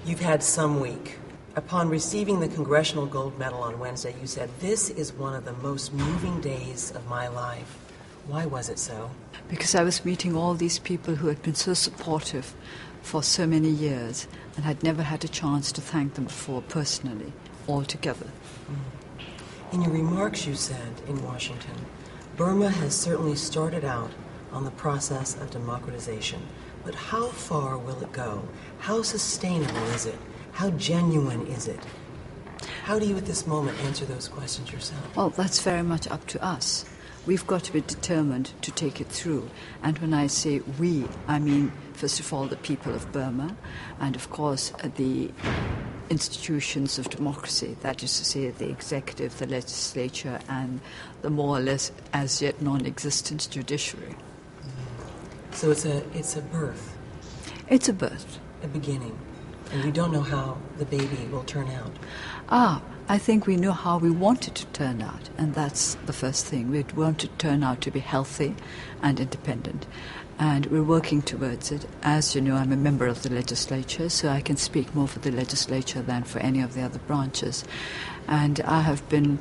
You've had some week. Upon receiving the Congressional Gold Medal on Wednesday, you said, "This is one of the most moving days of my life." Why was it so? Because I was meeting all these people who had been so supportive for so many years, and I'd never had a chance to thank them before personally, all together. In your remarks, you said in Washington, Burma has certainly started out on the process of democratization, but how far will it go? How sustainable is it? How genuine is it? How do you at this moment answer those questions yourself? Well, that's very much up to us. We've got to be determined to take it through. And when I say we, I mean, first of all, the people of Burma, and of course, the institutions of democracy, that is to say, the executive, the legislature, and the more or less as yet non-existent judiciary. So it's a birth. It's a birth. A beginning. And you don't know how the baby will turn out. I think we know how we want it to turn out, and that's the first thing. We want it to turn out to be healthy and independent, and we're working towards it. As you know, I'm a member of the legislature, so I can speak more for the legislature than for any of the other branches. And I have been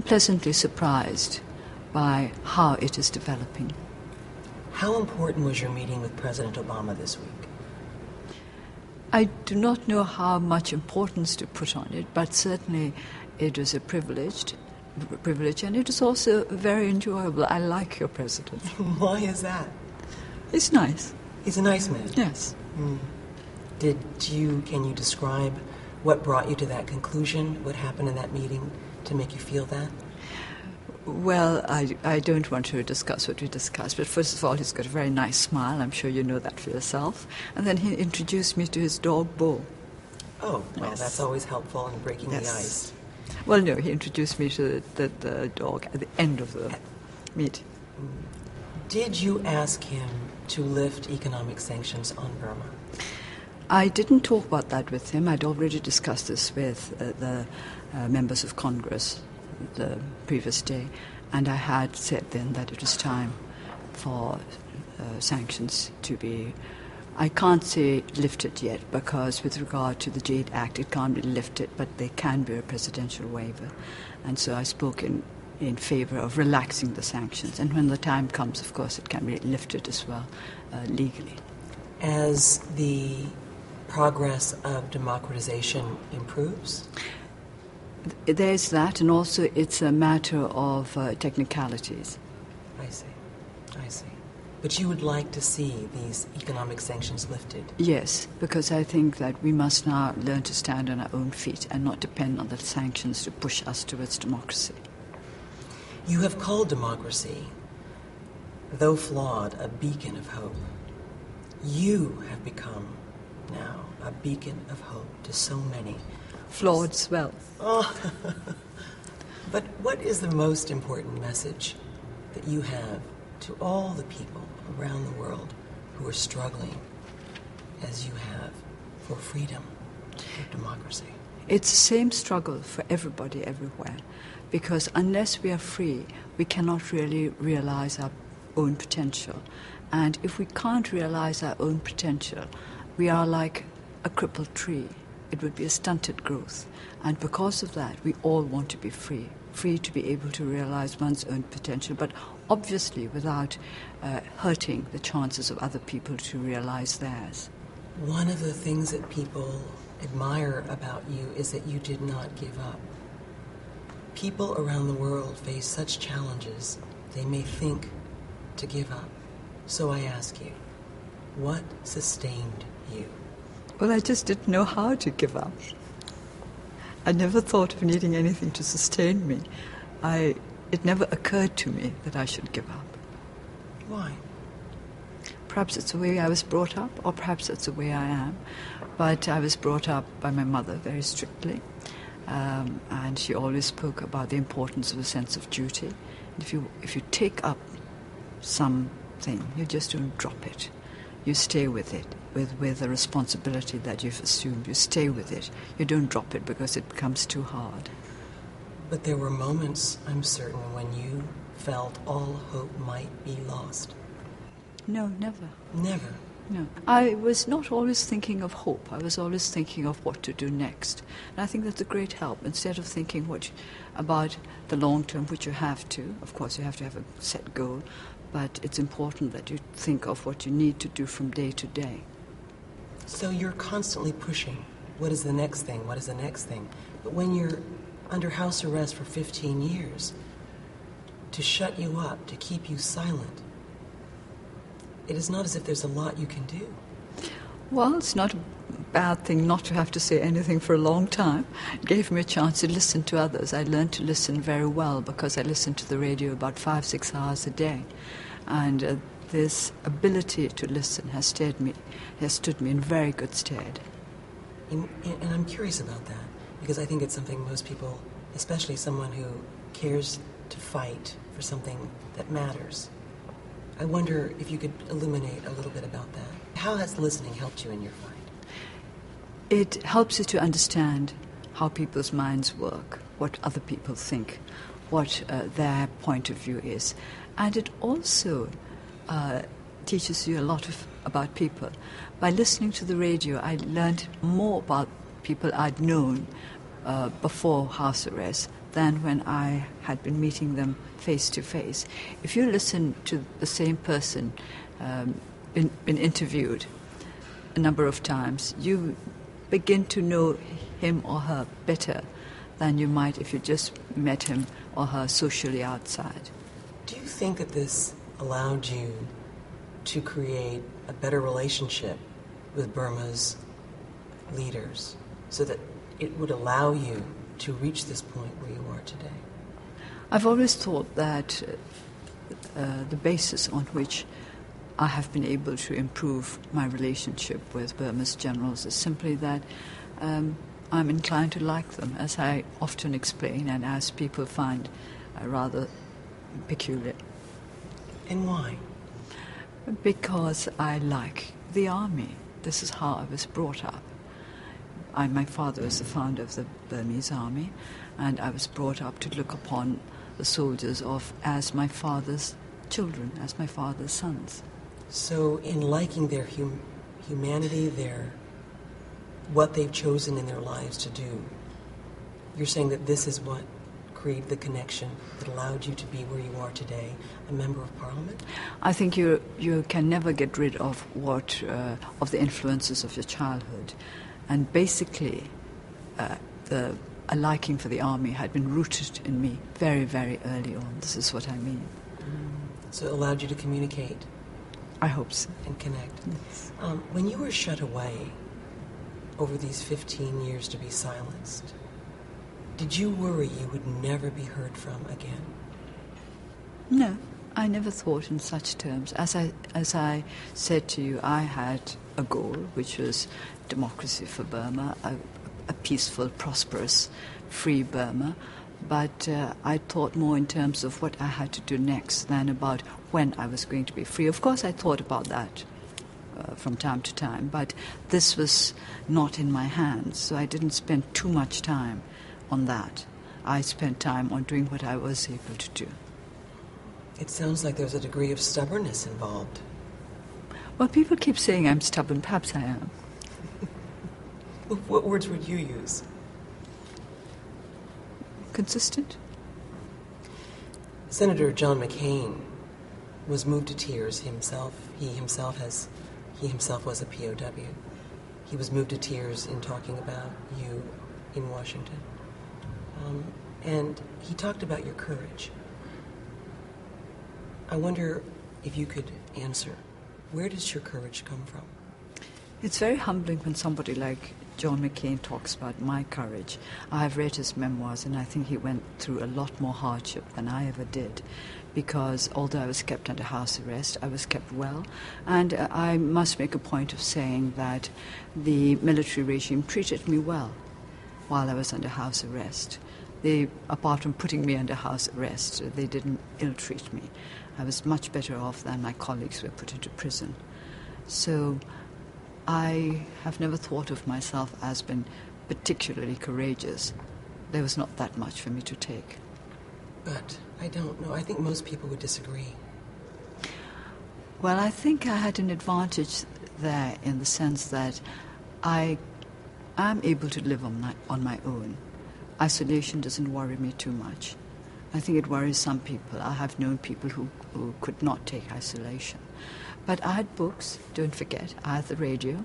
pleasantly surprised by how it is developing. How important was your meeting with President Obama this week? I do not know how much importance to put on it, but certainly it was a privilege, and it was also very enjoyable. I like your president. Why is that? He's nice. He's a nice man. Yes. Can you describe what brought you to that conclusion? What happened in that meeting to make you feel that? Well, I don't want to discuss what we discussed, but first of all, he's got a very nice smile. I'm sure you know that for yourself. And then he introduced me to his dog, Bo. Oh, well, Yes. That's always helpful in breaking the Yes. ice. Well, no, he introduced me to the dog at the end of the meeting. Did you ask him to lift economic sanctions on Burma? I didn't talk about that with him. I'd already discussed this with the members of Congress the previous day, and I had said then that it was time for sanctions to be, I can't say lifted yet, because with regard to the Jade Act, it can't be lifted, but there can be a presidential waiver. And so I spoke in favor of relaxing the sanctions. And when the time comes, of course, it can be lifted as well, legally. As the progress of democratization improves? There's that, and also it's a matter of technicalities. I see. But you would like to see these economic sanctions lifted? Yes, because I think that we must now learn to stand on our own feet and not depend on the sanctions to push us towards democracy. You have called democracy, though flawed, a beacon of hope. You have become now a beacon of hope to so many. Flawed as well. Oh. But what is the most important message that you have to all the people around the world who are struggling, as you have, for freedom, for democracy? It's the same struggle for everybody everywhere, because unless we are free, we cannot really realize our own potential. And if we can't realize our own potential, we are like a crippled tree. It would be a stunted growth. And because of that, we all want to be free to be able to realize one's own potential, but obviously without hurting the chances of other people to realize theirs. One of the things that people admire about you is that you did not give up. People around the world face such challenges, they may think to give up. So I ask you, what sustained you? Well, I just didn't know how to give up. I never thought of needing anything to sustain me. It never occurred to me that I should give up. Why? Perhaps it's the way I was brought up, or perhaps it's the way I am. But I was brought up by my mother very strictly, and she always spoke about the importance of a sense of duty. And if you take up something, you just don't drop it. You stay with it, with the responsibility that you've assumed. You stay with it. You don't drop it because it becomes too hard. But there were moments, I'm certain, when you felt all hope might be lost. No, never. Never? No. I was not always thinking of hope. I was always thinking of what to do next. And I think that's a great help. Instead of thinking about the long term, which you have to, of course you have to have a set goal, but it's important that you think of what you need to do from day to day. So you're constantly pushing. What is the next thing? What is the next thing? But when you're under house arrest for 15 years, to shut you up, to keep you silent, it is not as if there's a lot you can do. Well, it's not a bad thing not to have to say anything for a long time. It gave me a chance to listen to others. I learned to listen very well because I listened to the radio about 5-6 hours a day. And this ability to listen has stood me in very good stead. And I'm curious about that, because I think it's something most people, especially someone who cares to fight for something that matters, I wonder if you could illuminate a little bit about that. How has listening helped you in your fight? It helps you to understand how people's minds work, what other people think, what their point of view is. And it also teaches you a lot about people. By listening to the radio, I learned more about people I'd known before house arrest than when I had been meeting them face to face. If you listen to the same person, been interviewed a number of times, you begin to know him or her better than you might if you just met him or her socially outside. Do you think that this allowed you to create a better relationship with Burma's leaders so that it would allow you to reach this point where you are today? I've always thought that the basis on which I have been able to improve my relationship with Burma's generals is simply that I'm inclined to like them, as I often explain and as people find rather peculiar. And why? Because I like the army. This is how I was brought up. My father was the founder of the Burmese army, and I was brought up to look upon the soldiers as my father's children, as my father's sons. So in liking their humanity, what they've chosen in their lives to do, you're saying that this is what created the connection that allowed you to be where you are today, a member of parliament? I think you can never get rid of of the influences of your childhood. And basically, a liking for the army had been rooted in me very, very early on. This is what I mean. So it allowed you to communicate? I hope so. And connect. Yes. When you were shut away over these 15 years to be silenced, did you worry you would never be heard from again? No, I never thought in such terms. As I said to you, I had a goal, which was democracy for Burma, a peaceful, prosperous, free Burma. But I thought more in terms of what I had to do next than about when I was going to be free. Of course, I thought about that from time to time, but this was not in my hands, so I didn't spend too much time on that. I spent time on doing what I was able to do. It sounds like there's a degree of stubbornness involved. Well, people keep saying I'm stubborn. Perhaps I am. What words would you use? Consistent? Senator John McCain was moved to tears himself. He himself was a POW. He was moved to tears in talking about you in Washington. And he talked about your courage. I wonder if you could answer, where does your courage come from? It's very humbling when somebody like John McCain talks about my courage. I've read his memoirs, and I think he went through a lot more hardship than I ever did, because although I was kept under house arrest, I was kept well. And I must make a point of saying that the military regime treated me well while I was under house arrest. Apart from putting me under house arrest, they didn't ill-treat me. I was much better off than my colleagues who were put into prison. So I have never thought of myself as being particularly courageous. There was not that much for me to take. But I don't know. I think most people would disagree. Well, I think I had an advantage there in the sense that I am able to live on my own. Isolation doesn't worry me too much. I think it worries some people. I have known people who could not take isolation. But I had books, don't forget. I had the radio.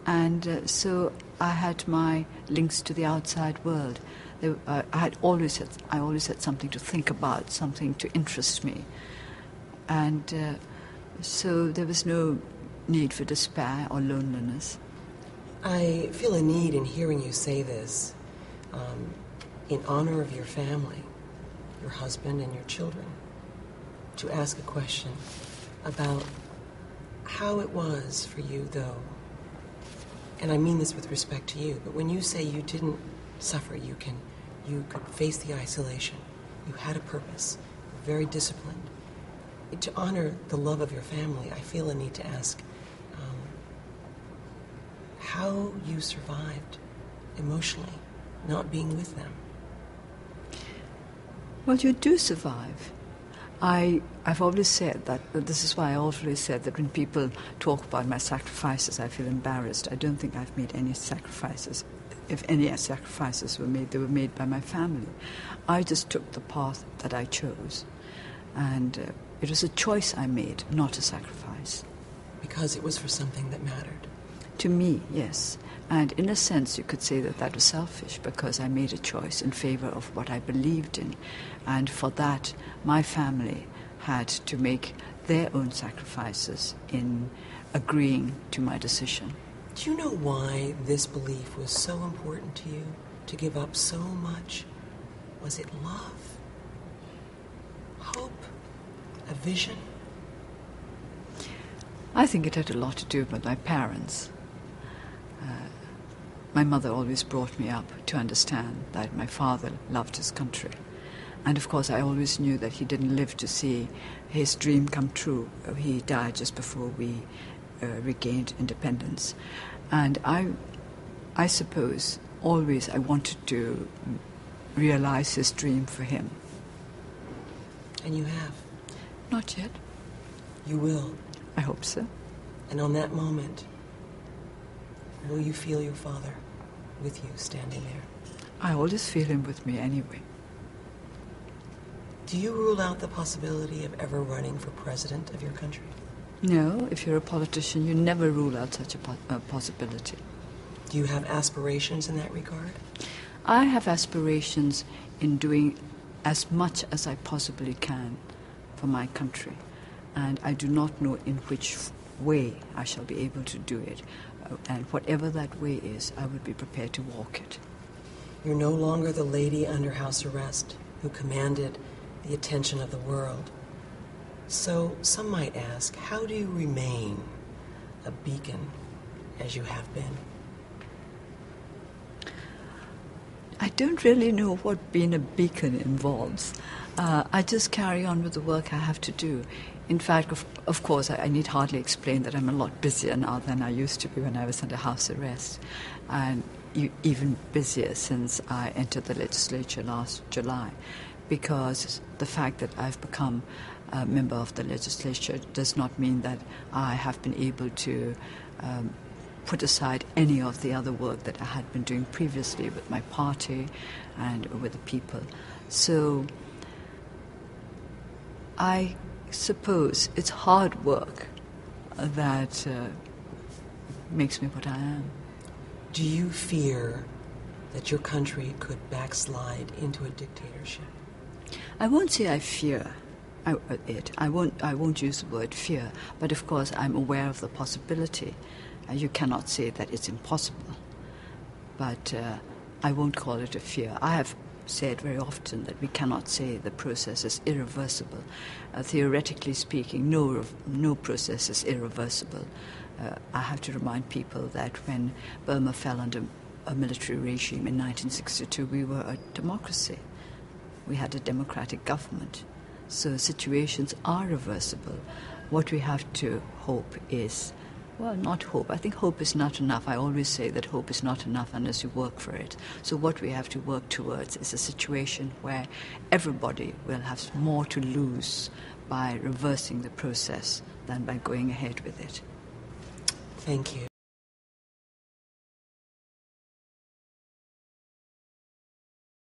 And so I had my links to the outside world. I always had something to think about, something to interest me. And so there was no need for despair or loneliness. I feel a need in hearing you say this in honor of your family, your husband and your children, to ask a question about how it was for you, though. And I mean this with respect to you, but when you say you didn't suffer, you could face the isolation, you had a purpose, very disciplined. To honor the love of your family, I feel a need to ask how you survived emotionally, not being with them. Well, you do survive. I've always said that, this is why I always said that when people talk about my sacrifices, I feel embarrassed. I don't think I've made any sacrifices. If any sacrifices were made, they were made by my family. I just took the path that I chose. And it was a choice I made, not a sacrifice. Because it was for something that mattered. To me, yes. And in a sense, you could say that was selfish because I made a choice in favor of what I believed in. And for that, my family had to make their own sacrifices in agreeing to my decision. Do you know why this belief was so important to you, to give up so much? Was it love? Hope? A vision? I think it had a lot to do with my parents. My mother always brought me up to understand that my father loved his country. And of course, I always knew that he didn't live to see his dream come true. He died just before we regained independence. And I suppose always I wanted to realize his dream for him. And you have? Not yet. You will? I hope so. And on that moment, will you feel your father with you standing there? I always feel him with me anyway. Do you rule out the possibility of ever running for president of your country? No, if you're a politician, you never rule out such a possibility. Do you have aspirations in that regard? I have aspirations in doing as much as I possibly can for my country. And I do not know in which way I shall be able to do it. And whatever that way is, I would be prepared to walk it. You're no longer the lady under house arrest who commanded the attention of the world. So some might ask, how do you remain a beacon as you have been? I don't really know what being a beacon involves. I just carry on with the work I have to do. In fact, of course, I need hardly explain that I'm a lot busier now than I used to be when I was under house arrest, and even busier since I entered the legislature last July, because the fact that I've become a member of the legislature does not mean that I have been able to put aside any of the other work that I had been doing previously with my party and with the people. So I suppose it's hard work that makes me what I am. Do you fear that your country could backslide into a dictatorship? I won't say I fear it. I won't use the word fear, but of course I'm aware of the possibility. You cannot say that it's impossible, but I won't call it a fear. I have said very often that we cannot say the process is irreversible. Theoretically speaking, no process is irreversible. I have to remind people that when Burma fell under a military regime in 1962, we were a democracy. We had a democratic government. So situations are reversible. What we have to hope is, well, not hope. I think hope is not enough. I always say that hope is not enough unless you work for it. So what we have to work towards is a situation where everybody will have more to lose by reversing the process than by going ahead with it. Thank you.